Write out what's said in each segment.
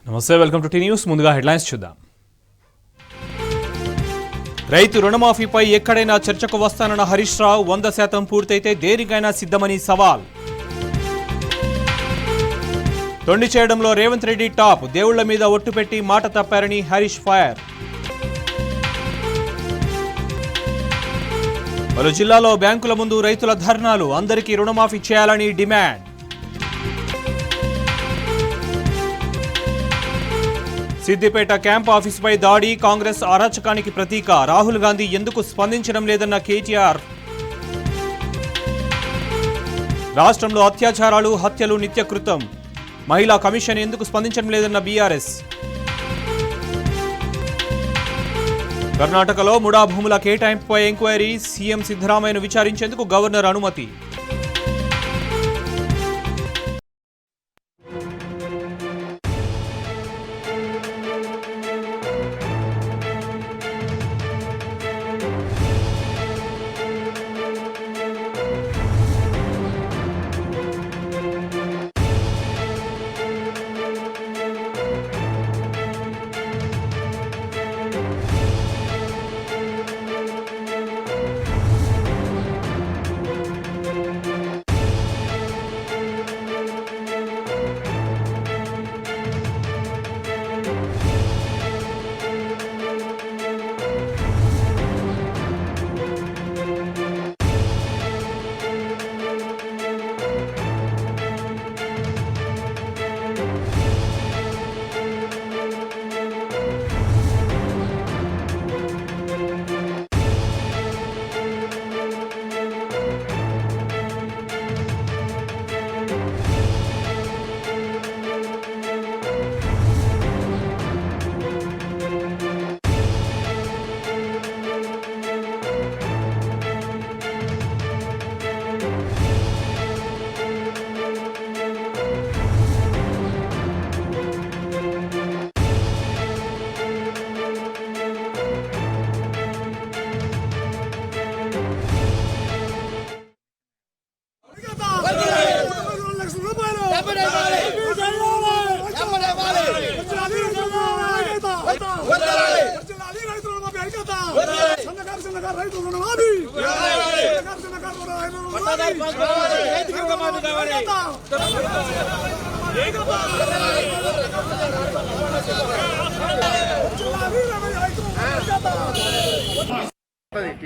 నమస్తే, welcome to tea news. ముందుగా headlines చూద్దాం. రైతు రుణమాఫీపై ఎక్కడైనా చర్చకు వస్తానన్న హరీష్ రావు 100% పూర్తయితే దేనికైనా సిద్ధమని సవాల్. తొండి చేయడంలో రేవంత్ రెడ్డి టాప్, దేవుళ్ల మీద ఒట్టు పెట్టి మాట తప్పారని హరీష్ ఫైర్. పలు జిల్లాలో బ్యాంకుల ముందు రైతుల ధర్నాలు, అందరికీ రుణమాఫీ చేయాలని డిమాండ్. సిద్దిపేట క్యాంప్ ఆఫీసుపై దాడి, కాంగ్రెస్ అరాచకానికి ప్రతీక, రాహుల్ గాంధీ ఎందుకు స్పందించడం లేదన్న కేటీఆర్. రాష్ట్రంలో అత్యాచారాలు, హత్యలు నిత్యకృతం, మహిళా కమిషన్ ఎందుకు స్పందించడం లేదన్న బీఆర్ఎస్. కర్ణాటకలో ముడా భూముల కేటాయింపుపై ఎంక్వైరీ, సీఎం సిద్ధరామయ్యను విచారించేందుకు గవర్నర్ అనుమతి.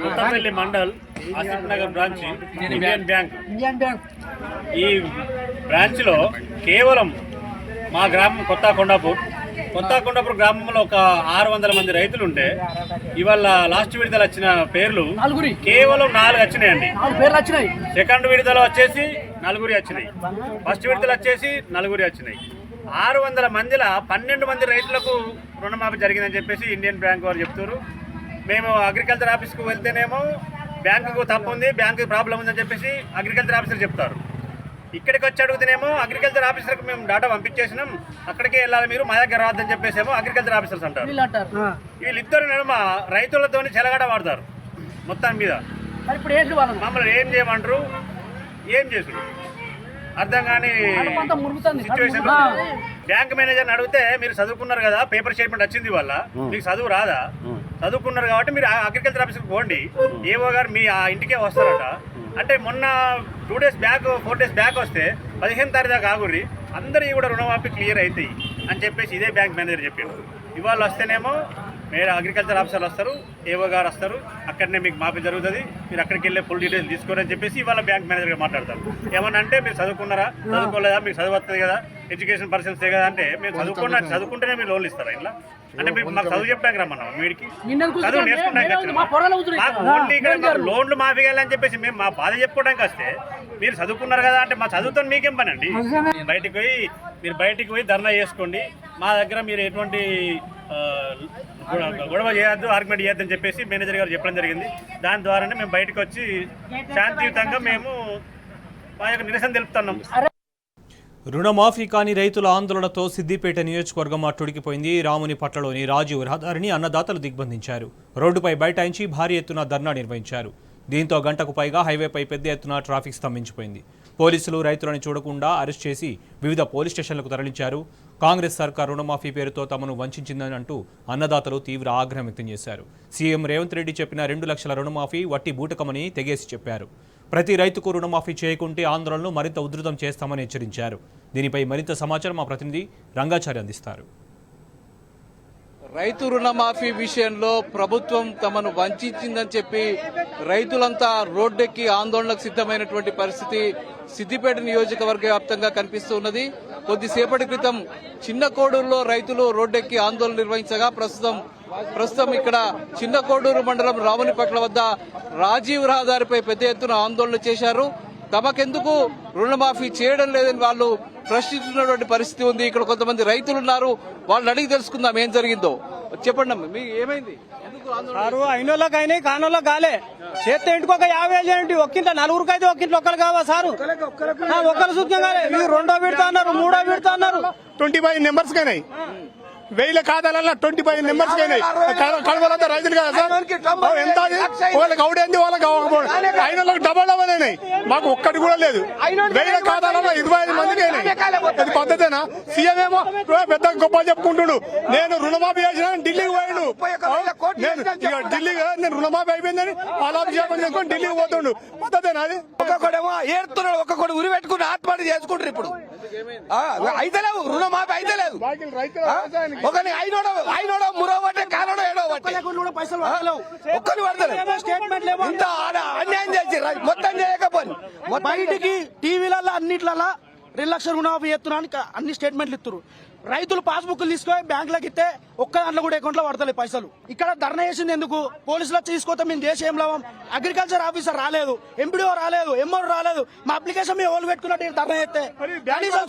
Kothapalli mandal Asif Nagar branch Indian bank. ఈ బ్రాంచ్ లో కేవలం మా గ్రామం కొత్త కొండాపూర్ గ్రామంలో ఒక 600 మంది రైతులు ఉంటే ఇవాళ లాస్ట్ విడతలు వచ్చిన పేర్లు కేవలం 4 వచ్చినాయండి. సెకండ్ విడతలో వచ్చేసి 4 వచ్చినాయి, ఫస్ట్ విడతలు వచ్చేసి 4 వచ్చినాయి. 600 మందిలో 12 మంది రైతులకు రుణమాఫీ జరిగిందని చెప్పేసి ఇండియన్ బ్యాంక్ వారు చెప్తారు. మేము అగ్రికల్చర్ ఆఫీస్కి వెళ్తేనేమో బ్యాంకుకు తప్పు ఉంది, బ్యాంకు ప్రాబ్లం ఉందని చెప్పేసి అగ్రికల్చర్ ఆఫీసర్ చెప్తారు. ఇక్కడికి వచ్చి అడుగుతూనేమో అగ్రికల్చర్ ఆఫీసర్కి మేము డాటా పంపించేసినాం, అక్కడికే వెళ్ళాలి మీరు, మా దగ్గర రావద్దని చెప్పేసేమో అగ్రికల్చర్ ఆఫీసర్స్ అంటారు. వీళ్ళిద్దరు నడుమ రైతులతో చెలగాట వాడతారు మొత్తం మీద. మమ్మల్ని ఏం చేయమంటారు, ఏం చేసుడు అర్థం కానీ సిచ్యువేషన్. బ్యాంక్ మేనేజర్ని అడిగితే మీరు చదువుకున్నారు కదా, పేపర్ స్టేట్మెంట్ వచ్చింది వల్ల మీకు చదువు రాదా, చదువుకున్నారు కాబట్టి మీరు అగ్రికల్చర్ ఆఫీస్కి పోండి, ఏవో గారు మీ ఆ ఇంటికే వస్తారట అంటే. మొన్న 4 డేస్ బ్యాక్ వస్తే 15 తారీఖు దాకా ఆగుర్రి, అందరికీ కూడా రుణమాఫీ క్లియర్ అవుతాయి అని చెప్పేసి ఇదే బ్యాంక్ మేనేజర్ చెప్పాడు. ఇవాళ వస్తేనేమో మీరు అగ్రికల్చర్ ఆఫీసర్లు వస్తారు, ఏవో గారు వస్తారు, అక్కడనే మీకు మాఫీ జరుగుతుంది, మీరు అక్కడికి వెళ్ళే ఫుల్ డీటెయిల్స్ తీసుకోరని చెప్పేసి ఇవాళ బ్యాంక్ మేనేజర్గా మాట్లాడతారు. ఏమన్నా అంటే మీరు చదువుకున్నారా, చదువుకోలేదా, మీకు చదువు వస్తుంది కదా, ఎడ్యుకేషన్ పర్సన్సే కదా అంటే మేము చదువుకుంటేనే మీరు లోన్లు ఇస్తారా ఇలా అంటే. మీకు మాకు చదువు చెప్పడానికి రమ్మన్నాం, వీడికి చదువు నేర్చుకోవడానికి మాకు ఓన్లీ ఇక్కడ లోన్లు మాఫీ చేయాలని చెప్పేసి మేము మా బాధ చెప్పుకోవడానికి వస్తే మీరు చదువుకున్నారు కదా అంటే మా చదువుతో మీకేం పని అండి. మీరు బయటికి పోయి ధర్నా చేసుకోండి, మా దగ్గర మీరు ఎటువంటి గొడవ చేయొద్దు, ఆర్గ్యుమెంట్ చేయొద్దని చెప్పేసి మేనేజర్ గారు చెప్పడం జరిగింది. దాని ద్వారానే మేము బయటకు వచ్చి శాంతియుతంగా మేము మా యొక్క నిరసన తెలుపుతున్నాం. రుణమాఫీ కాని రైతుల ఆందోళనతో సిద్దిపేట నియోజకవర్గం అట్టుడికిపోయింది. రామునిపట్లలోని రాజీవ్ రహదారిని అన్నదాతలు దిగ్బంధించారు. రోడ్డుపై బైఠాయించి భారీ ఎత్తున ధర్నా నిర్వహించారు. దీంతో గంటకు పైగా హైవేపై పెద్ద ఎత్తున ట్రాఫిక్ స్తంభించిపోయింది. పోలీసులు రైతులను చూడకుండా అరెస్ట్ చేసి వివిధ పోలీస్ స్టేషన్లకు తరలించారు. కాంగ్రెస్ సర్కార్ రుణమాఫీ పేరుతో తమను వంచిందని అంటూ అన్నదాతలు తీవ్ర ఆగ్రహం వ్యక్తం చేశారు. సీఎం రేవంత్ రెడ్డి చెప్పిన 2 లక్షల రుణమాఫీ వట్టి బూటకమని తెగేసి చెప్పారు. ప్రతి రైతుకు రుణమాఫీ చేయకుంటే ఆందోళనలు మరింత ఉధృతం చేస్తామని హెచ్చరించారు. దీనిపై మరింత సమాచారం మా ప్రతినిధి రంగాచారి అందిస్తారు. రైతు రుణమాఫీ విషయంలో ప్రభుత్వం తమను వంచిందని చెప్పి రైతులంతా రోడ్డెక్కి ఆందోళనకు సిద్ధమైనటువంటి పరిస్థితి సిద్దిపేట నియోజకవర్గ వ్యాప్తంగా కనిపిస్తూ ఉన్నది. కొద్దిసేపటి క్రితం చిన్న కోడూరులో రైతులు రోడ్డెక్కి ఆందోళన నిర్వహించగా ప్రస్తుతం ఇక్కడ చిన్న కోడూరు మండలం రావునిపట్ల వద్ద రాజీవ్ రహదారిపై పెద్ద ఎత్తున ఆందోళన చేశారు. తమకెందుకు రుణమాఫీ చేయడం లేదని వాళ్ళు ప్రశ్నిస్తున్నటువంటి పరిస్థితి ఉంది. ఇక్కడ కొంతమంది రైతులు ఉన్నారు, వాళ్ళని అడిగి తెలుసుకుందాం ఏం జరిగిందో. చెప్పండి అమ్మ, మీకు ఏమైంది? సారు అయినోళ్ళకి అయినాయి, కానోళ్ళకి కాలే. చేస్తే ఇంటికి ఒక 50,000 ఏంటి, ఒక్కింట్లో నలుగురికి అయితే ఒక్కింట్లో ఒక్కరు కావా సారు? ఒక్కరు సూత్యం కాలే. మీరు 2వ విడత అన్నారు, 3వ విడత అన్నారు. 25 నెంబర్స్ కైనాయి, 1000 ఖాతాలలో 25 నెంబర్స్ కైనాయి. కడవలంతా రైతులు కదా సార్, ఎంత వాళ్ళకి అవుడేంది వాళ్ళకి అవ్వకపోవడం. అయిన వాళ్ళకి డబల్ అయినాయి, మాకు ఒక్కటి కూడా లేదు. 1000 ఖాతాలలో 25 మందికి అయినాయి. అది పద్ధతేనా? సీఎం ఏమో పెద్ద గొప్ప చెప్పుకుంటుడు, నేను రుణమాఫీ చేసిన ఢిల్లీకి పోయాడు. నేను రుణమాఫీ అయిపోయిందని పాలాభిషేకం చేసుకుని ఢిల్లీకి పోతుండు. పద్ధతేనా అది? ఒక్కొక్కడేమో ఏడుతున్నాడు, ఒక్కొక్కడు ఉరి పెట్టుకుని ఆత్మహత్య చేసుకుంటారు. ఇప్పుడు అయితే లేవు, రుణమాఫీ అయితే లేదు. ఒకని అయినోడో మురవట్టే, కానోడో ఏడో పైసలు ఒక్కని పడతారు. స్టేట్మెంట్ ఇంత అన్యాయం చేసి మొత్తం చేయకపోయి బయటికి టీవీలలో అన్నిట్లలో 2 లక్షల రుణమాఫీ చేస్తున్నాను అన్ని స్టేట్మెంట్లు ఇస్తారు. రైతులు పాస్బుక్లు తీసుకొని బ్యాంకులకు ఇస్తే ఒక్క దాంట్లో కూడా అకౌంట్లో పడతలే పైసలు. ఇక్కడ ధర్నా చేసింది ఎందుకు? పోలీసులు వచ్చి తీసుకోతే మేము దేశం ఏం లాభం? అగ్రికల్చర్ ఆఫీసర్ రాలేదు, ఎంపీడీఓ రాలేదు, ఎంఆర్ రాలేదు. మా అప్లికేషన్ మేము ఓళ్ళు పెట్టుకున్నట్టు ధర్నా చేస్తే కనీసం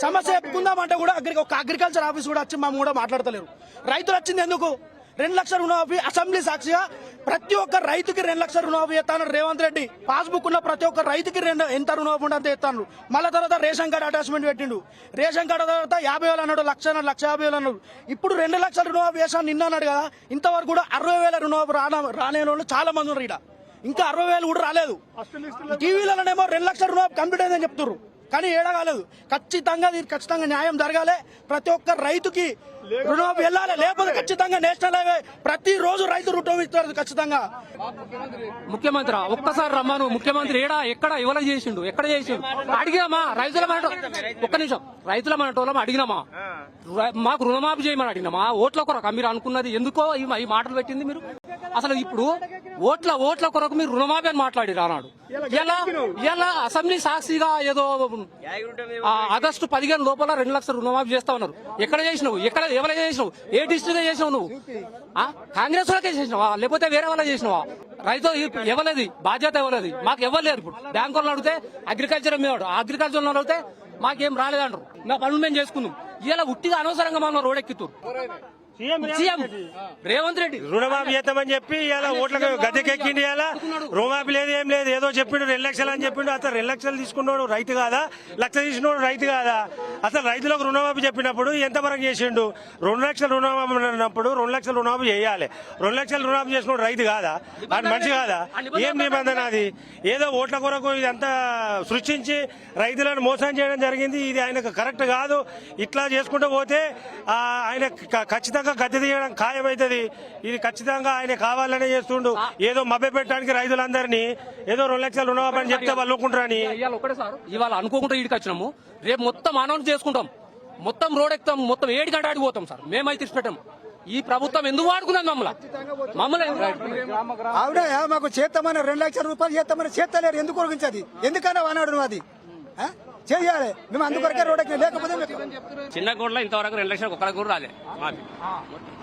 సమస్య చెప్పుకుందామంటే కూడా ఒక అగ్రికల్చర్ ఆఫీస్ కూడా వచ్చి మా కూడా మాట్లాడతలేరు. రైతులు వచ్చింది ఎందుకు? 2 లక్షల రుణమాఫీ అసెంబ్లీ సాక్షిగా ప్రతి ఒక్క రైతుకి 2 లక్షల రుణమాఫీ ఎత్తాను రేవంత్ రెడ్డి. పాస్బుక్ ఉన్న ప్రతి ఒక్క రైతుకి ఎంత రుణమాఫీ ఉంటే అంత ఎత్తాను. మళ్ళీ తర్వాత రేషన్ కార్డు అటాచ్మెంట్ పెట్టిండు. రేషన్ కార్డు తర్వాత 50,000 అన్నాడు, 1,50,000 అన్నాడు. ఇప్పుడు 2 లక్షల రుణమాఫీ వేసాను నిన్న అన్నాడు కదా. ఇంతవరకు కూడా 60,000 రుణమాఫీ రాలేని వాళ్ళు చాలా మంది ఉన్నారు. ఇక్కడ ఇంకా 60,000 కూడా రాలేదు. టీవీలలోనేమో 2 లక్షల రుణమాఫీ కంప్లీట్ అయిందని చెప్తున్నారు, కానీ ఏడగాలేదు. ఖచ్చితంగా న్యాయం జరగాలి. ప్రతి ఒక్క రైతుకి రుణమాఫీ వెళ్ళాలి, లేకపోతే ఖచ్చితంగా నేషనల్ హైవే ప్రతిరోజు రైతు రుణం ఇస్తారు ఖచ్చితంగా. ముఖ్యమంత్రి ఒక్కసారి రమ్మను. ముఖ్యమంత్రి ఎక్కడ ఇవ్వలే చేసిండు, ఎక్కడ చేసిండు? అడిగినామా రైతుల ఒక్క నిమిషం, రైతుల మనటోళ్ళం అడిగినామా? మాకు రుణమాఫీ చేయమని అడిగినామా? ఓట్ల కొరకు మీరు అనుకున్నది ఎందుకో ఈ మాటలు పెట్టింది మీరు. అసలు ఇప్పుడు ఓట్ల కొరకు మీరు రుణమాఫీ అని మాట్లాడి రానాడు. ఇలా అసెంబ్లీ సాక్షిగా ఏదో ఆగస్టు 15 లోపల 2 లక్షల రుణమాఫీ చేస్తా ఉన్నారు. ఎక్కడ చేసినావు? ఎవరు చేసినావు? ఏ డిస్ట్రిక్ట్ చేసినావు నువ్వు? కాంగ్రెస్ వాళ్ళకే చేసినావా, లేకపోతే వేరే వాళ్ళకి చేసినావా? రైతు ఇవ్వలేదు, బాధ్యత ఇవ్వలేదు. మాకు ఇవ్వలేరు. ఇప్పుడు బ్యాంకు వాళ్ళని అడిగితే అగ్రికల్చర్ అగ్రికల్చర్ అడిగితే మాకేం రాలేదంటారు. నా పనులు మేము చేసుకున్నాం. ఇలా ఉట్టిగా అనవసరంగా మనం రోడ్డెక్కుతారు. సీఎం రేవంత్ రెడ్డి రుణమాఫీ చేస్తామని చెప్పి ఇలా ఓట్లకు గద్దెకెక్కిండి. ఇలా రుణమాఫీ లేదు, ఏం లేదు, ఏదో చెప్పిండు 2 లక్షలు అని చెప్పిండు. అసలు 2 లక్షలు తీసుకున్నాడు రైతు కాదా? 1 లక్ష తీసుకున్నాడు రైతు కాదా? అసలు రైతులకు రుణమాఫీ చెప్పినప్పుడు ఎంతవరకు చేసిండు? 2 లక్షల రుణమాఫీ అన్నప్పుడు 2 లక్షల రుణమాఫీ చేయాలి. 2 లక్షల రుణమాఫీ చేసుకున్నాడు రైతు కాదా? అది మనిషి కాదా? ఏం నిబంధన అది? ఏదో ఓట్ల కొరకు ఇదంతా సృష్టించి రైతులను మోసం చేయడం జరిగింది. ఇది ఆయనకు కరెక్ట్ కాదు. ఇట్లా చేసుకుంటూ పోతే ఆయన ఖచ్చితంగా గద్దె తీయడం ఖాయమైతుంది. ఇది ఖచ్చితంగా ఆయన కావాలనే చేస్తుండు. ఏదో మభ్య పెట్టడానికి రైతులందరినీ ఏదో 2 లక్షల రుణమాఫీ అని చెప్తే వాళ్ళు ఒప్పుకుంటారని. ఒకటే సార్ ఇవాళ అనుకోకుండా ఇడికి వచ్చినాము. రేపు మొత్తం అనౌన్స్ చేసుకుంటాం, మొత్తం రోడ్ ఎక్కుతాం, మొత్తం 7 గంట ఆడిపోతాం సార్. మేమైతే ఇష్టపెట్టాం. ఈ ప్రభుత్వం ఎందుకు వాడుకున్నది మమ్మల్ని? ఆవిడ మాకు చేస్తామని 2 లక్షల రూపాయలు చేస్తామని చేస్తలేరు. ఎందుకు ఉరిగించది? ఎందుకన్నా అన్నాడు అది చేయాలి. మేము అందుకొరకే రోడ్డు లేకపోతే చిన్న గోడలో ఇంతవరకు 2 లక్షలకు ఒక్కడికి కూడా రాలే.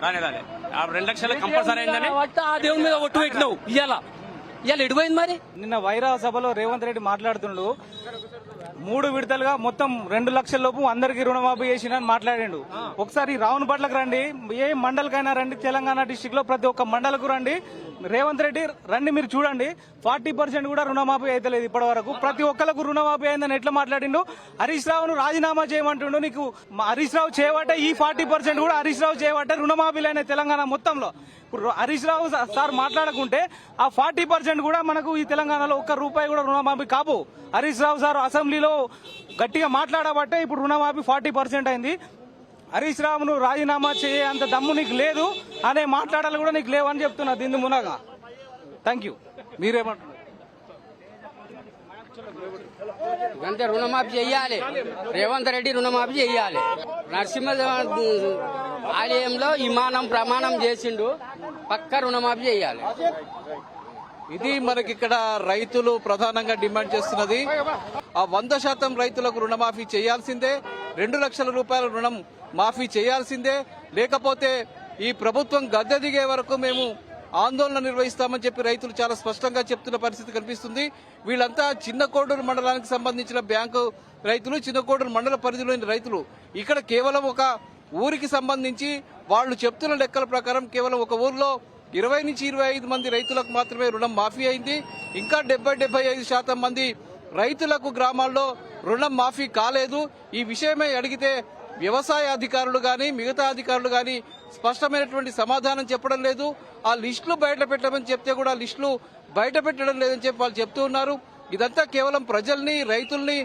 రాలే. ఆ 2 లక్షలు కంపల్సరీ అయిందని ఆ దేవుని మీద ఒట్టు పెట్టినావు. ఇవాళ ఎడిపోయింది మరి. నిన్న వైరా సభలో రేవంత్ రెడ్డి మాట్లాడుతుండు. 3 విడతలుగా మొత్తం 2 లక్షల లోపు అందరికి రుణమాఫీ చేసినని మాట్లాడిండు. ఒకసారి రావునపట్లకు రండి, ఏ మండలకైనా రండి, తెలంగాణ డిస్టిక్ లో ప్రతి ఒక్క మండలకు రండి. రేవంత్ రెడ్డి రండి, మీరు చూడండి 40% కూడా రుణమాఫీ అయితే లేదు ఇప్పటి వరకు. ప్రతి ఒక్కరికి రుణమాఫీ అయిందని ఎట్లా మాట్లాడిండు? హరీష్ రావును రాజీనామా చేయమంటుండు. నీకు హరీష్ రావు చేయబట్టే ఈ 40% కూడా హరీష్ రావు చేయబట్టే రుణమాఫీలైన తెలంగాణ మొత్తంలో. ఇప్పుడు హరీష్ రావు సార్ మాట్లాడకుంటే ఆ 40% కూడా మనకు ఈ తెలంగాణలో ఒక్క రూపాయి కూడా రుణమాఫీ కాపు. హరీష్ రావు సార్ అసెంబ్లీలో గట్టిగా మాట్లాడబట్టే ఇప్పుడు రుణమాఫీ 40% అయింది. హరీష్ రావును రాజీనామా చేయ అంత దమ్ము నీకు లేదు అనే మాట్లాడాలి కూడా నీకు లేవని చెప్తున్నా దీని మునగా. Thank you. మీరేమంటున్నారు? అంతే రుణమాఫీ చెయ్యాలి, రేవంత్ రెడ్డి రుణమాఫీ చెయ్యాలి. నరసింహ ఆలయంలో విమానం ప్రమాణం చేసిండు, పక్క రుణమాఫీ చెయ్యాలి. ఇది మనకి ఇక్కడ రైతులు ప్రధానంగా డిమాండ్ చేస్తున్నది. ఆ 100% రైతులకు రుణమాఫీ చేయాల్సిందే, 2 లక్షల రూపాయల రుణం మాఫీ చేయాల్సిందే, లేకపోతే ఈ ప్రభుత్వం గద్దె దిగే వరకు మేము ఆందోళన నిర్వహిస్తామని చెప్పి రైతులు చాలా స్పష్టంగా చెప్తున్న పరిస్థితి కనిపిస్తుంది. వీళ్ళంతా చిన్న కోడూరు మండలానికి సంబంధించిన బ్యాంకు రైతులు, చిన్న కోడూరు మండల పరిధిలోని రైతులు. ఇక్కడ కేవలం ఒక ఊరికి సంబంధించి వాళ్ళు చెప్తున్న లెక్కల ప్రకారం కేవలం ఒక ఊర్లో 20 నుంచి 25 మంది రైతులకు మాత్రమే రుణం మాఫీ అయింది. ఇంకా 70-75% మంది రైతులకు గ్రామాల్లో రుణం మాఫీ కాలేదు. ఈ విషయమై అడిగితే వ్యవసాయ అధికారులు గాని మిగతా అధికారులు గాని స్పష్టమైనటువంటి సమాధానం చెప్పడం లేదు. ఆ లిస్టులు బయట పెట్టమని చెప్తే కూడా లిస్టులు బయట పెట్టడం లేదని చెప్పి వాళ్ళు చెప్తూ ఉన్నారు. ఇదంతా కేవలం ప్రజల్ని రైతుల్ని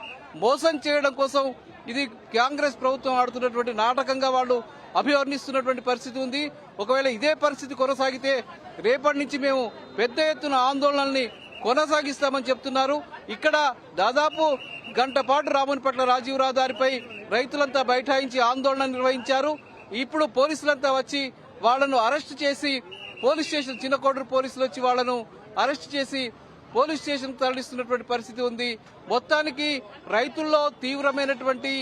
మోసం చేయడం కోసం ఇది కాంగ్రెస్ ప్రభుత్వం ఆడుతున్నటువంటి నాటకంగా వాళ్ళు అభివర్ణిస్తున్నటువంటి పరిస్థితి ఉంది. ఒకవేళ ఇదే పరిస్థితి కొనసాగితే రేపటి నుంచి మేము పెద్ద ఎత్తున ఆందోళనల్ని కొనసాగిస్తామని చెప్తున్నారు. ఇక్కడ దాదాపు గంట పాటు రామన్పట్ల రాజీవ్ రహదారిపై రైతులంతా బైఠాయించి ఆందోళన నిర్వహించారు. ఇప్పుడు పోలీసులంతా వచ్చి వాళ్లను అరెస్ట్ చేసి పోలీస్ స్టేషన్, చిన్న కోడూరు పోలీసులు వచ్చి వాళ్లను అరెస్ట్ చేసి పోలీస్ స్టేషన్ తరలిస్తున్నటువంటి పరిస్థితి ఉంది. మొత్తానికి రైతుల్లో తీవ్రమైనటువంటి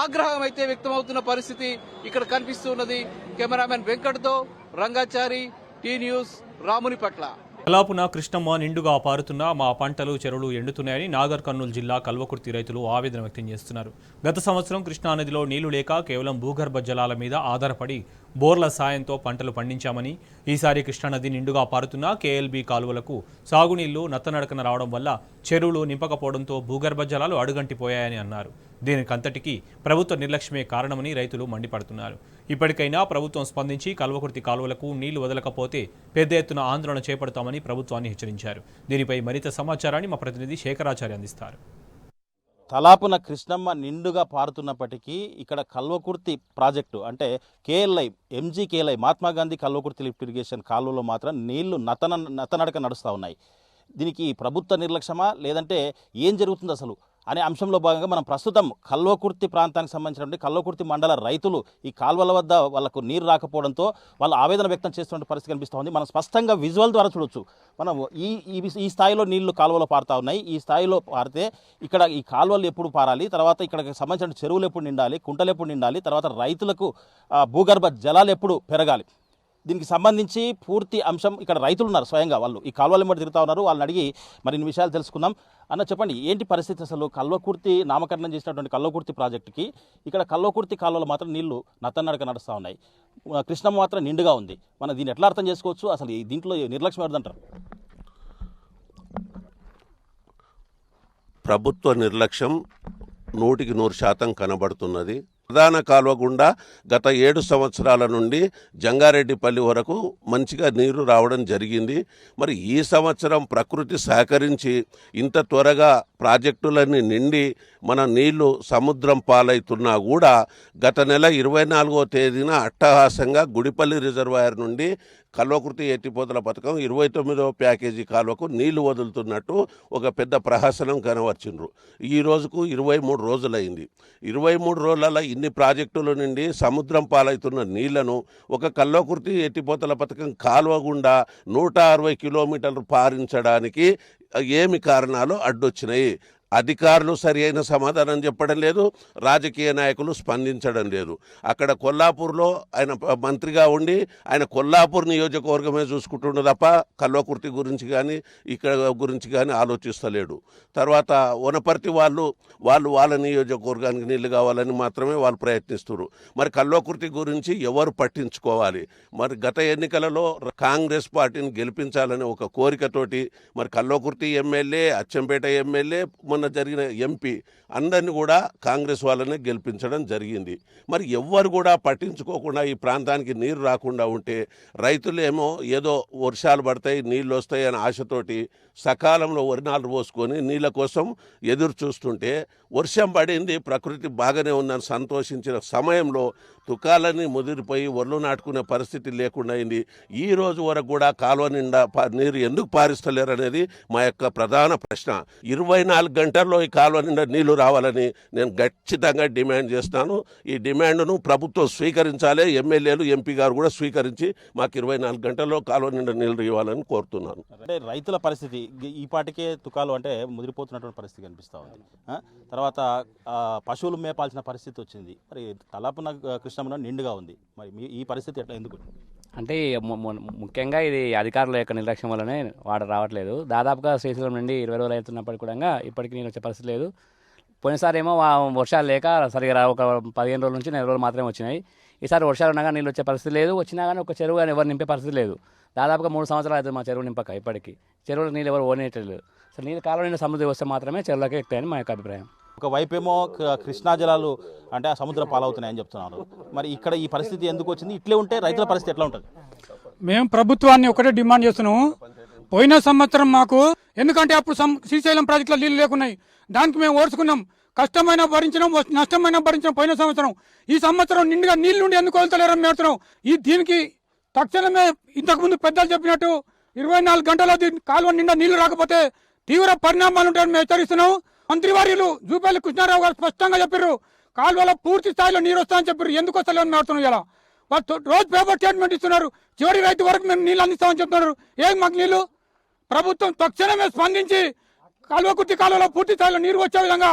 ఆగ్రహం అయితే వ్యక్తమవుతున్న పరిస్థితి ఇక్కడ కనిపిస్తున్నది. కెమెరామెన్ వెంకట్తో రంగాచారి, టీ న్యూస్, రామునిపట్ల. కలాపున కృష్ణమ్మ నిండుగా పారుతున్నా మా పంటలు చెరువులు ఎండుతున్నాయని నాగర్ కర్నూలు జిల్లా కల్వకుర్తి రైతులు ఆవేదన వ్యక్తం చేస్తున్నారు. గత సంవత్సరం కృష్ణానదిలో నీళ్లు లేక కేవలం భూగర్భ జలాల మీద ఆధారపడి బోర్ల సాయంతో పంటలు పండించామని, ఈసారి కృష్ణానది నిండుగా పారుతున్నా కేఎల్బీ కాలువలకు సాగునీళ్లు నత్తనడకన రావడం వల్ల చెరువులు నింపకపోవడంతో భూగర్భ జలాలు అడుగంటిపోయాయని అన్నారు. దీనికంతటికీ ప్రభుత్వ నిర్లక్ష్యమే కారణమని రైతులు మండిపడుతున్నారు. ఇప్పటికైనా ప్రభుత్వం స్పందించి కల్వకుర్తి కాలువలకు నీళ్లు వదలకపోతే పెద్ద ఎత్తున ఆందోళన చేపడతామని ప్రభుత్వాన్ని హెచ్చరించారు. దీనిపై మరింత సమాచారాన్ని మా ప్రతినిధి శేఖరాచార్య అందిస్తారు. తలాపున కృష్ణమ్మ నిండుగా పారుతున్నప్పటికీ ఇక్కడ కల్వకుర్తి ప్రాజెక్టు అంటే KLI MGKLI Mahatma Gandhi Kalwakurthy lift irrigation కాలువలో మాత్రం నీళ్లు నత్తనడక నడుస్తూ ఉన్నాయి. దీనికి ప్రభుత్వ నిర్లక్ష్యమా లేదంటే ఏం జరుగుతుంది అసలు అనే అంశంలో భాగంగా మనం ప్రస్తుతం కల్వకుర్తి ప్రాంతానికి సంబంధించినటువంటి కల్వకుర్తి మండల రైతులు ఈ కాల్వల వద్ద వాళ్ళకు నీరు రాకపోవడంతో వాళ్ళు ఆవేదన వ్యక్తం చేస్తున్న పరిస్థితి కనిపిస్తోంది. మనం స్పష్టంగా విజువల్ ద్వారా చూడొచ్చు. మనం ఈ స్థాయిలో నీళ్లు కాలువలో పారుతూ ఉన్నాయి. ఈ స్థాయిలో పారితే ఇక్కడ ఈ కాలువలు ఎప్పుడు పారాలి, తర్వాత ఇక్కడ సంబంధించిన చెరువులు ఎప్పుడు నిండాలి, కుంటలు ఎప్పుడు నిండాలి, తర్వాత రైతులకు భూగర్భ జలాలు ఎప్పుడు పెరగాలి, దీనికి సంబంధించి పూర్తి అంశం ఇక్కడ రైతులు ఉన్నారు. స్వయంగా వాళ్ళు ఈ కాలువల మీద తిరుగుతూ ఉన్నారు. వాళ్ళని అడిగి మరిన్ని విషయాలు తెలుసుకుందాం. అన్న చెప్పండి, ఏంటి పరిస్థితి అసలు? కల్వకుర్తి నామకరణం చేసినటువంటి కల్వకుర్తి ప్రాజెక్టుకి ఇక్కడ కల్వకుర్తి కాలువలో మాత్రం నీళ్లు నత్తనడక నడుస్తూ ఉన్నాయి, కృష్ణమ్మ మాత్రం నిండుగా ఉంది. మనం దీన్ని ఎట్లా అర్థం చేసుకోవచ్చు? అసలు దీంట్లో నిర్లక్ష్యం ఎవరిదంటారు? ప్రభుత్వ నిర్లక్ష్యం 100% కనబడుతున్నది. ప్రధాన కాలువ గుండా గత 7 సంవత్సరాల నుండి జంగారెడ్డిపల్లి వరకు మంచిగా నీరు రావడం జరిగింది. మరి ఈ సంవత్సరం ప్రకృతి సహకరించి ఇంత త్వరగా ప్రాజెక్టులన్నీ నిండి మన నీళ్లు సముద్రం పాలవుతున్నా కూడా గత నెల 24వ తేదీన అట్టహాసంగా గుడిపల్లి రిజర్వాయర్ నుండి కల్వకుర్తి ఎత్తిపోతల పథకం 29వ ప్యాకేజీ కాలువకు నీళ్లు వదులుతున్నట్టు ఒక పెద్ద ప్రహసనం కనవర్చిండ్రు. ఈ రోజుకు 23 రోజులైంది. 23 రోజులలో ఇన్ని ప్రాజెక్టుల నుండి సముద్రం పాలవుతున్న నీళ్లను ఒక కల్వకుర్తి ఎత్తిపోతల పథకం కాలువ గుండా 160 కిలోమీటర్లు పారించడానికి ఏమి కారణాలు అడ్డొచ్చినాయి? అధికారులు సరి అయిన సమాధానం చెప్పడం లేదు, రాజకీయ నాయకులు స్పందించడం లేదు. అక్కడ కొల్లాపూర్లో ఆయన మంత్రిగా ఉండి ఆయన కొల్లాపూర్ నియోజకవర్గమే చూసుకుంటుండే తప్ప కల్వకుర్తి గురించి కానీ ఇక్కడ గురించి కానీ ఆలోచిస్తలేడు. తర్వాత వనపర్తి వాళ్ళు వాళ్ళ నియోజకవర్గానికి నీళ్లు కావాలని మాత్రమే వాళ్ళు ప్రయత్నిస్తున్నారు. మరి కల్వకుర్తి గురించి ఎవరు పట్టించుకోవాలి? మరి గత ఎన్నికలలో కాంగ్రెస్ పార్టీని గెలిపించాలనే ఒక కోరికతోటి మరి కల్వకుర్తి ఎమ్మెల్యే, అచ్చంపేట ఎమ్మెల్యే, మన మొన్న జరిగిన ఎంపీ అందరినీ కూడా కాంగ్రెస్ వాళ్ళనే గెలిపించడం జరిగింది. మరి ఎవ్వరు కూడా పట్టించుకోకుండా ఈ ప్రాంతానికి నీరు రాకుండా ఉంటే రైతులేమో ఏదో వర్షాలు పడతాయి, నీళ్ళు వస్తాయి అనే ఆశతోటి సకాలంలో వరి నారు పోసుకొని నీళ్ళ కోసం ఎదురు చూస్తుంటే వర్షం పడింది, ప్రకృతి బాగానే ఉందని సంతోషించిన సమయంలో తుకాలన్నీ ముదిరిపోయి ఒళ్ళు నాటుకునే పరిస్థితి లేకుండా అయింది. ఈ రోజు వరకు కూడా కాలువ నిండా నీరు ఎందుకు పారిస్తలేరు అనేది మా యొక్క ప్రధాన ప్రశ్న. 24 గంటల్లో ఈ కాలువ నిండా నీళ్లు రావాలని నేను ఖచ్చితంగా డిమాండ్ చేస్తాను. ఈ డిమాండ్ను ప్రభుత్వం స్వీకరించాలి, ఎమ్మెల్యేలు ఎంపీ గారు కూడా స్వీకరించి మాకు 24 గంటల్లో కాలువ నిండా నీళ్లు ఇవ్వాలని కోరుతున్నాను. అంటే రైతుల పరిస్థితి ఈ పాటికే తుకాలు అంటే ముదిరిపోతున్నటువంటి పరిస్థితి కనిపిస్తూ ఉంది. తర్వాత పశువులు మేపాల్సిన పరిస్థితి వచ్చింది. మరి తలాపున కృష్ణమ్మ నిండుగా ఉంది. మరి ఈ పరిస్థితి ఎట్లా ఎందుకు? అంటే ముఖ్యంగా ఇది అధికారుల యొక్క నిర్లక్ష్యం వల్లనే వాటర్ రావట్లేదు. దాదాపుగా శ్రీశైలం నుండి 20 రోజులు అవుతున్నప్పటికీ కూడా ఇప్పటికీ నీళ్ళు వచ్చే పరిస్థితి లేదు. పోయినసారి ఏమో వర్షాలు లేక సరిగా ఒక 15 రోజుల నుంచి 4 రోజులు మాత్రమే వచ్చినాయి. ఈసారి వర్షాలు ఉండగా నీళ్ళు వచ్చే పరిస్థితి లేదు. వచ్చినా కానీ ఒక చెరువు కానీ ఎవరు నింపే పరిస్థితి లేదు. దాదాపుగా 3 సంవత్సరాలు అవుతుంది మా చెరువు నింపక. ఇప్పటికీ చెరువులకు నీళ్ళు ఎవరు ఓనేయట్లేదు. అసలు నీళ్ళు కాలువ నిండా సమృద్ధి వస్తే మాత్రమే చెరువులకే ఎక్కుతాయని మా యొక్క అభిప్రాయం. ఒకవైపేమో కృష్ణా జలాలు అంటే ఆ సముద్ర పాలవుతున్నాయని చెప్తున్నారు. మరి ఇక్కడ ఈ పరిస్థితి ఎందుకు వచ్చింది? ఇట్లే ఉంటే రైతుల పరిస్థితి ఎట్లా ఉంటుంది? మేము ప్రభుత్వాన్ని ఒకటే డిమాండ్ చేస్తున్నాము. పోయిన సంవత్సరం మాకు ఎందుకంటే అప్పుడు శ్రీశైలం ప్రాజెక్టులో నీళ్ళు లేకున్నాయి, దానికి మేము ఓర్చుకున్నాం, కష్టమైన భరించడం, నష్టమైన భరించడం పోయిన సంవత్సరం. ఈ సంవత్సరం నిండుగా నీళ్ళు నుండి ఎందుకు వదులుతలేరని మేడుతున్నాం. దీనికి తక్షణమే ఇంతకుముందు పెద్దలు చెప్పినట్టు 24 గంటల కాలువ నిండా నీళ్లు రాకపోతే తీవ్ర పరిణామాలు ఉంటాయని మేము హెచ్చరిస్తున్నాం. మంత్రివర్యులు జూపల్లి కృష్ణారావు గారు స్పష్టంగా చెప్పారు, కాలువలో పూర్తి స్థాయిలో నీరు వస్తాయని చెప్పారు. ఎందుకు వస్తలేదని మేడుతున్నాం. ఇలా రోజు పేపర్ స్టేట్మెంట్ ఇస్తున్నారు, చివరి రైతు వరకు మేము నీళ్ళు అందిస్తామని చెప్తున్నారు. ఏం మాకు నీళ్లు? ప్రభుత్వం తక్షణమే స్పందించి కాలువలో పూర్తి స్థాయిలో నీరు వచ్చే విధంగా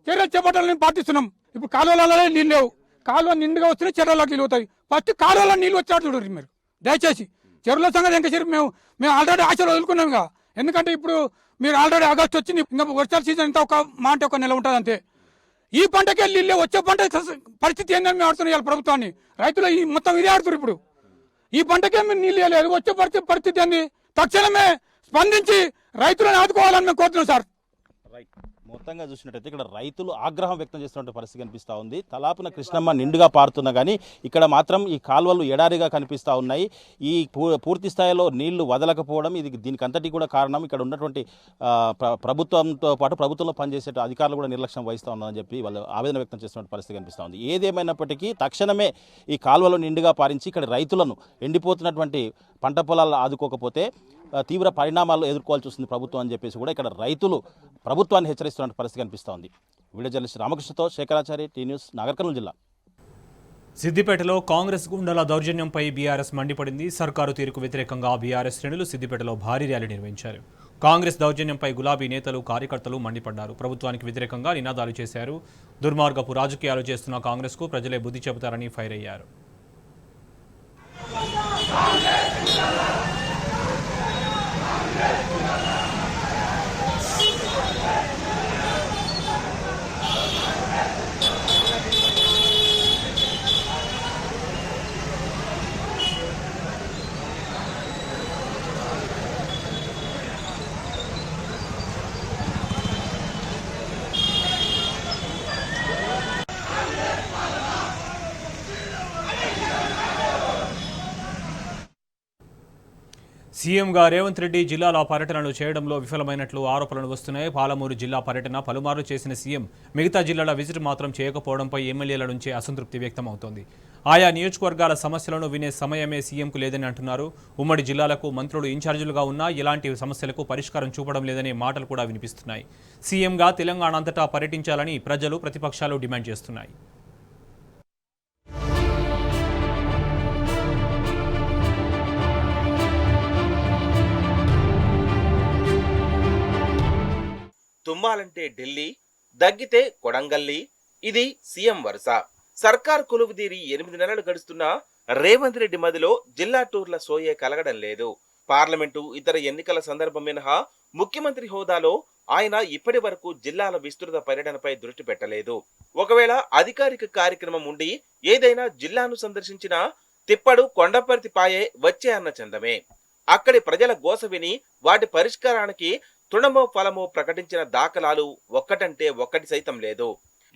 చర్యలు చేపట్టాలని ప్రార్థిస్తున్నాం. ఇప్పుడు కాలువలలో నీళ్ళు లేవు, కాలువ నిండుగా వస్తే చెరువులోకి నీళ్ళు అవుతాయి. ఫస్ట్ కాలువలో నీళ్ళు వచ్చాడు చూడండి మీరు దయచేసి. చెరువుల సంగతి ఇంకా మేము ఆల్రెడీ ఆశలు వదులుకున్నాం. ఇంకా ఎందుకంటే ఇప్పుడు మీరు ఆల్రెడీ ఆగస్టు వచ్చింది, ఇంకా వర్షాల సీజన్ ఇంత ఒక నెల ఉంటుంది అంతే. ఈ పంటకే నీళ్ళే, వచ్చే పంట పరిస్థితి ఏందని మేము ఆడుతున్నాం ప్రభుత్వాన్ని. రైతులు ఈ మొత్తం ఇదే ఆడుతున్నారు. ఇప్పుడు ఈ పంటకే మీరు నీళ్ళు లేదు, వచ్చే పరిస్థితి ఏంది? తక్షణమే స్పందించి రైతులను ఆదుకోవాలని మేము కోరుతున్నాం సార్. మొత్తంగా చూసినట్టయితే ఇక్కడ రైతులు ఆగ్రహం వ్యక్తం చేస్తున్న పరిస్థితి కనిపిస్తూ ఉంది. తలాపున కృష్ణమ్మ నిండుగా పారుతున్నా కానీ ఇక్కడ మాత్రం ఈ కాలువలు ఎడారిగా కనిపిస్తూ ఉన్నాయి. ఈ పూర్తి స్థాయిలో నీళ్లు వదలకపోవడం దీనికి అంతటి కూడా కారణం ఇక్కడ ఉన్నటువంటి ప్రభుత్వంతో పాటు ప్రభుత్వంలో పనిచేసే అధికారులు కూడా నిర్లక్ష్యం వహిస్తూ ఉన్నారని చెప్పి వాళ్ళు ఆవేదన వ్యక్తం చేస్తున్న పరిస్థితి కనిపిస్తూ ఉంది. ఏదేమైనప్పటికీ తక్షణమే ఈ కాలువలు నిండుగా పారించి ఇక్కడ రైతులను ఎండిపోతున్నటువంటి పంట పొలాలను ఆదుకోకపోతే తీవ్ర పరిణామాలు ఎదుర్కోవాల్సి వస్తుంది ప్రభుత్వం అని చెప్పేసి కూడా ఇక్కడ రైతులు ప్రభుత్వాన్ని హెచ్చరిస్తున్న పరిస్థితి కనిపిస్తోంది. వీడియో జర్నలిస్ట్ రామకృష్ణతో శేఖరాచారి, టీ న్యూస్, నాగర్ కర్నూలు జిల్లా. సిద్దిపేటలో కాంగ్రెస్ గుండాల దౌర్జన్యంపై బీఆర్ఎస్ మండిపడింది. సర్కారు తీరుకు వ్యతిరేకంగా బీఆర్ఎస్ శ్రేణులు సిద్దిపేటలో భారీ ర్యాలీ నిర్వహించారు. కాంగ్రెస్ దౌర్జన్యంపై గులాబీ నేతలు, కార్యకర్తలు మండిపడ్డారు. ప్రభుత్వానికి వ్యతిరేకంగా నినాదాలు చేశారు. దుర్మార్గపు రాజకీయాలు చేస్తున్న కాంగ్రెస్కు ప్రజలే బుద్ధి చెబుతారని ఫైర్ అయ్యారు. సీఎంగా రేవంత్ రెడ్డి జిల్లాల పర్యటనలు చేయడంలో విఫలమైనట్లు ఆరోపణలు వస్తున్నాయి. పాలమూరు జిల్లా పర్యటన పలుమార్లు చేసిన సీఎం మిగతా జిల్లాల విజిట్ మాత్రం చేయకపోవడంపై ఎమ్మెల్యేల నుంచి అసంతృప్తి వ్యక్తమవుతోంది. ఆయా నియోజకవర్గాల సమస్యలను వినే సమయమే సీఎంకు లేదని అంటున్నారు. ఉమ్మడి జిల్లాలకు మంత్రులు ఇన్ఛార్జీలుగా ఉన్నా ఇలాంటి సమస్యలకు పరిష్కారం చూపడం లేదనే మాటలు కూడా వినిపిస్తున్నాయి. సీఎంగా తెలంగాణ అంతటా పర్యటించాలని ప్రజలు, ప్రతిపక్షాలు డిమాండ్ చేస్తున్నాయి. తుమ్మాలంటే ఢిల్లీ, దగ్గితే కొడంగల్లి, ఇది సీఎం వరుస. సర్కార్ కొలువుదీరి 8 నెలలు గడుస్తున్నా రేవంత్ రెడ్డి మదిలో జిల్లా టూర్ల సోయే కలగడం లేదు. పార్లమెంటు, ఇతర ఎన్నికల సందర్భం మినహా ముఖ్యమంత్రి హోదాలో ఆయన ఇప్పటి వరకు జిల్లాల విస్తృత పర్యటనపై దృష్టి పెట్టలేదు. ఒకవేళ అధికారిక కార్యక్రమం ఉండి ఏదైనా జిల్లాను సందర్శించినా తిప్పడు కొండపర్తి పాయే వచ్చే అన్న చందమే. అక్కడి ప్రజల గోస విని వాటి పరిష్కారానికి తృణమో ఫలమో ప్రకటించిన దాఖలాలు ఒక్కటంటే ఒక్కటి సైతం లేదు.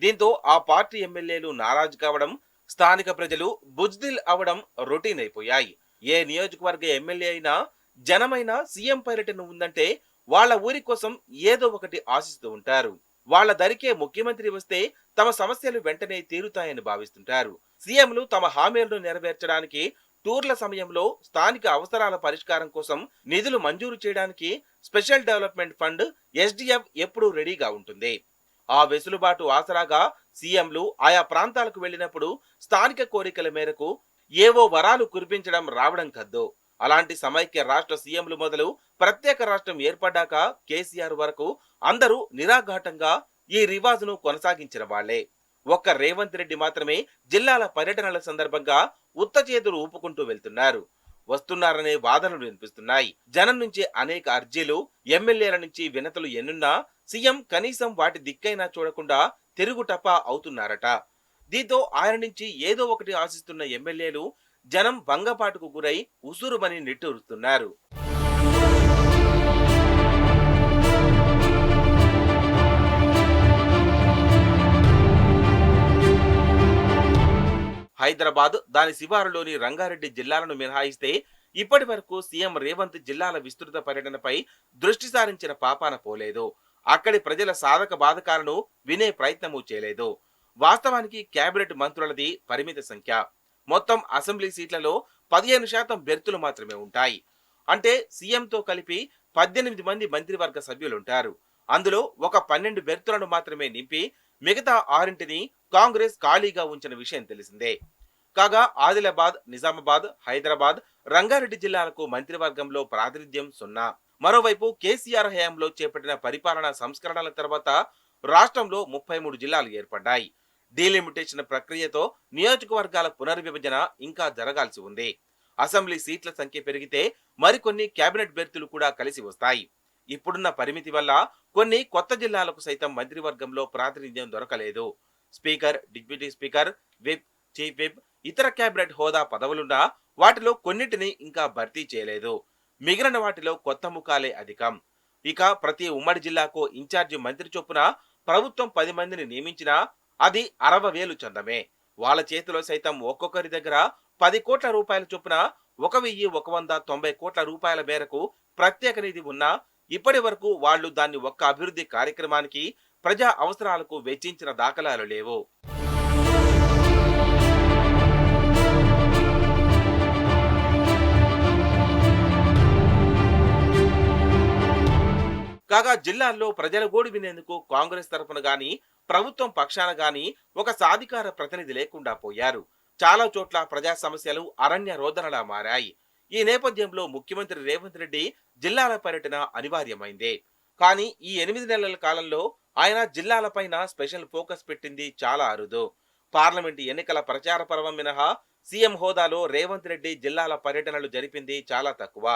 దీంతో ఆ పార్టీ ఎమ్మెల్యేలు నారాజు కావడం, స్థానిక ప్రజలు బుజ్దిల్ అవడం రొటీన్ అయిపోయాయి. ఏ నియోజకవర్గ ఎమ్మెల్యే అయినా జనమైన సీఎం పర్యటన ఉందంటే వాళ్ళ ఊరి కోసం ఏదో ఒకటి ఆశిస్తూ ఉంటారు. వాళ్ళ దరికే ముఖ్యమంత్రి వస్తే తమ సమస్యలు వెంటనే తీరుతాయని భావిస్తుంటారు. సీఎంలు తమ హామీలను నెరవేర్చడానికి టూర్ల సమయంలో స్థానిక అవసరాల పరిష్కారం కోసం నిధులు మంజూరు చేయడానికి స్పెషల్ డెవలప్మెంట్ ఫండ్ SDF ఎప్పుడూ రెడీగా ఉంటుంది. ఆ వెసులుబాటు ఆసరాగా సీఎంలు ఆయా ప్రాంతాలకు వెళ్లినప్పుడు స్థానిక కోరికల మేరకు ఏవో వరాలు కురిపించడం రావడం కద్దు. అలాంటి సమైక్య రాష్ట్ర సీఎంలు మొదలు ప్రత్యేక రాష్ట్రం ఏర్పడ్డాక కేసీఆర్ వరకు అందరూ నిరాఘాటంగా ఈ రివాజును కొనసాగించిన వాళ్లే. ఒక్క రేవంత్ రెడ్డి మాత్రమే జిల్లాల పర్యటనల సందర్భంగా ఉత్త చేతులు ఊపుకుంటూ వెళ్తున్నారు. వస్తున్నారనే వాదనలు వినిపిస్తున్నాయి. జనం నుంచి అనేక అర్జీలు, ఎమ్మెల్యేల నుంచి వినతులు ఎన్నున్నా సీఎం కనీసం వాటి దిక్కైనా చూడకుండా తిరుగుటపా అవుతున్నారట. దీంతో ఆయన నుంచి ఏదో ఒకటి ఆశిస్తున్న ఎమ్మెల్యేలు జనం భంగపాటుకు గురై ఉసురుమని నిట్టూరుస్తున్నారు. హైదరాబాద్, దాని శివారులోని రంగారెడ్డి జిల్లాలను మినహాయిస్తే ఇప్పటి వరకు సీఎం రేవంత్ జిల్లాల విస్తృత పర్యటనపై దృష్టి సారించిన పాపాన పోలేదు. అక్కడి ప్రజల సాధక బాధకాలను వినే ప్రయత్నమూ చేయలేదు. వాస్తవానికి కేబినెట్ మంత్రులది పరిమిత సంఖ్య. మొత్తం అసెంబ్లీ సీట్లలో 15% బెర్తులు మాత్రమే ఉంటాయి. అంటే సీఎంతో కలిపి 18 మంది మంత్రివర్గ సభ్యులుంటారు. అందులో ఒక 12 బెర్తులను మాత్రమే నింపి మిగతా 6ని కాంగ్రెస్ ఖాళీగా ఉంచిన విషయం తెలిసిందే. కాగా ఆదిలాబాద్, నిజామాబాద్, హైదరాబాద్, రంగారెడ్డి జిల్లాలకు మంత్రివర్గంలో ప్రాతినిధ్యం 0. మరోవైపు కేసీఆర్ హయాంలో చేపట్టిన పరిపాలనా సంస్కరణల తర్వాత రాష్ట్రంలో 33 జిల్లాలు ఏర్పడ్డాయి. డీలిమిటేషన్ ప్రక్రియతో నియోజకవర్గాల పునర్విభజన ఇంకా జరగాల్సి ఉంది. అసెంబ్లీ సీట్ల సంఖ్య పెరిగితే మరికొన్ని కేబినెట్ బెర్తులు కూడా కలిసి వస్తాయి. ఇప్పుడున్న పరిమితి వల్ల కొన్ని కొత్త జిల్లాలకు సైతం మంత్రివర్గంలో ప్రాతినిధ్యం దొరకలేదు. Speaker, deputy speaker, whip, chief whip, ఇతర కేబినెట్ హోదా పదవులున్నా వాటిలో కొన్నిటిని ఇంకా భర్తీ చేయలేదు. మిగిలిన వాటిలో కొత్త ముఖాలే అధికం. ఇక ప్రతి ఉమ్మడి జిల్లాకు ఇన్ఛార్జి మంత్రి చొప్పున ప్రభుత్వం 10 మందిని నియమించినా అది 60,000 చందమే. వాళ్ళ చేతిలో సైతం ఒక్కొక్కరి దగ్గర 10 కోట్ల రూపాయల చొప్పున 1,190 కోట్ల రూపాయల మేరకు ప్రత్యేక నిధి ఉన్నా ఇప్పటి వరకు వాళ్లు దాన్ని ఒక్క అభివృద్ధి కార్యక్రమానికి, ప్రజా అవసరాలకు వెచ్చించిన దాఖలాలు లేవు. కాగా జిల్లాల్లో ప్రజల గోడు వినేందుకు కాంగ్రెస్ తరఫున గాని, ప్రభుత్వం పక్షాన గాని ఒక సాధికార ప్రతినిధి లేకుండా పోయారు. చాలా చోట్ల ప్రజా సమస్యలు అరణ్య రోదనలా మారాయి. ఈ నేపథ్యంలో ముఖ్యమంత్రి రేవంత్ రెడ్డి జిల్లాల పర్యటన అనివార్యమైందే. కానీ ఈ 8 నెలల కాలంలో ఆయన జిల్లాలపైన స్పెషల్ ఫోకస్ పెట్టింది చాలా అరుదు. పార్లమెంటు ఎన్నికల ప్రచార పర్వం మినహా సీఎం హోదాలో రేవంత్ రెడ్డి జిల్లాల పర్యటనలు జరిపింది చాలా తక్కువ.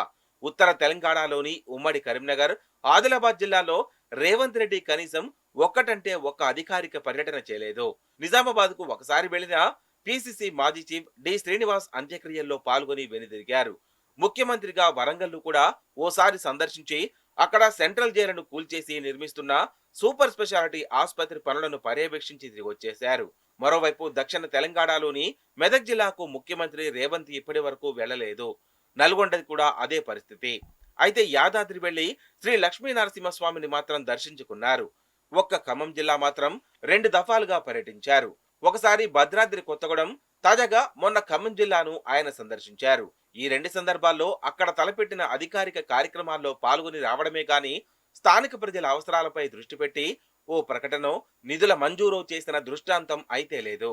ఉత్తర తెలంగాణలోని ఉమ్మడి కరీంనగర్, ఆదిలాబాద్ జిల్లాలో రేవంత్ రెడ్డి కనీసం ఒక్కటంటే ఒక్క అధికారిక పర్యటన చేయలేదు. నిజామాబాద్ కు ఒకసారి వెళ్లినా పిసిసి మాజీ చీఫ్ డి శ్రీనివాస్ అంత్యక్రియల్లో పాల్గొని వెనుదిరిగారు. ముఖ్యమంత్రిగా వరంగల్ను కూడా ఓసారి సందర్శించి అక్కడ సెంట్రల్ జైలును కూల్చేసి నిర్మిస్తున్న సూపర్ స్పెషాలిటీ ఆసుపత్రి పనులను పర్యవేక్షించి తిరిగి వచ్చేశారు. మరోవైపు దక్షిణ తెలంగాణలోని మెదక్ జిల్లాకు ముఖ్యమంత్రి రేవంత్ ఇప్పటి వరకు వెళ్లలేదు. నల్గొండది కూడా అదే పరిస్థితి. అయితే యాదాద్రి వెళ్లి శ్రీ లక్ష్మీ నరసింహస్వామిని మాత్రం దర్శించుకున్నారు. ఒక్క ఖమ్మం జిల్లా మాత్రం 2 దఫాలుగా పర్యటించారు. ఒకసారి భద్రాద్రి కొత్తగూడెం, తాజాగా మొన్న ఖమ్మం జిల్లాను ఆయన సందర్శించారు. ఈ 2 సందర్భాల్లో అక్కడ తలపెట్టిన అధికారిక కార్యక్రమాల్లో పాల్గొని రావడమే గాని స్థానిక ప్రజల అవసరాలపై దృష్టి పెట్టి ఓ ప్రకటన, నిధుల మంజూరు చేసిన దృష్టాంతం అయితే లేదు.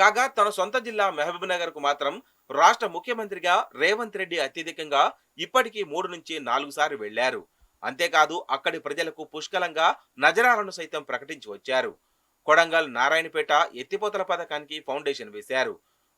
కాగా తన సొంత జిల్లా మహబూబ్ నగర్ కు మాత్రం రాష్ట్ర ముఖ్యమంత్రిగా రేవంత్ రెడ్డి అత్యధికంగా ఇప్పటికీ 3 నుంచి 4 సార్లు వెళ్లారు. అంతేకాదు అక్కడి ప్రజలకు పుష్కలంగా నజరాలను సైతం ప్రకటించి వచ్చారు. కొడంగల్, నారాయణపేట ఎత్తిపోతల పథకానికి ఫౌండేషన్ వేశారు.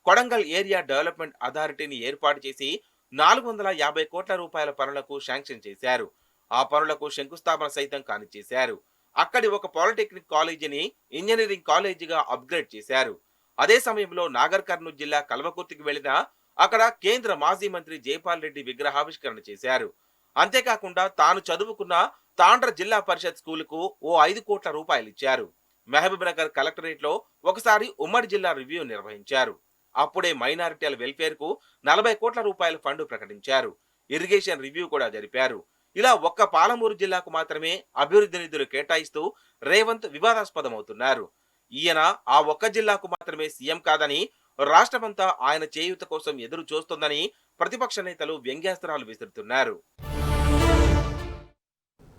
కొడంగల్ ఏరియా డెవలప్మెంట్ అథారిటీని ఏర్పాటు చేసి 450 కోట్ల రూపాయల పనులకు శాంక్షన్ చేశారు. ఆ పనులకు శంకుస్థాపన సైతం కానిచ్చేశారు. అక్కడి ఒక పాలిటెక్నిక్ కాలేజీని ఇంజనీరింగ్ కాలేజీగా అప్గ్రేడ్ చేశారు. అదే సమయంలో నాగర్ కర్నూలు జిల్లా కల్వకుర్తికి వెళ్లిన అక్కడ కేంద్ర మాజీ మంత్రి జైపాల్ రెడ్డి విగ్రహావిష్కరణ చేశారు. అంతేకాకుండా తాను చదువుకున్న తాండ్ర జిల్లా పరిషత్ స్కూలుకు ఓ 5 కోట్ల రూపాయలు ఇచ్చారు. మహబూబ్ నగర్ కలెక్టరేట్ లో ఒకసారి ఉమ్మడి జిల్లా రివ్యూ నిర్వహించారు. అప్పుడే మైనారిటీల వెల్ఫేర్ కు 40 కోట్ల రూపాయల ఫండ్ ప్రకటించారు. ఇరిగేషన్ రివ్యూ కూడా జరిపారు. ఇలా ఒక్క పాలమూరు జిల్లాకు మాత్రమే అభివృద్ధి నిధులు కేటాయిస్తూ రేవంత్ వివాదాస్పదమవుతున్నారు. ఈయన ఆ ఒక్క జిల్లాకు మాత్రమే సీఎం కాదని, రాష్ట్రమంతా ఆయన చేయూత కోసం ఎదురు చూస్తోందని ప్రతిపక్ష నేతలు వ్యంగ్యాస్త్రాలు విసురుతున్నారు.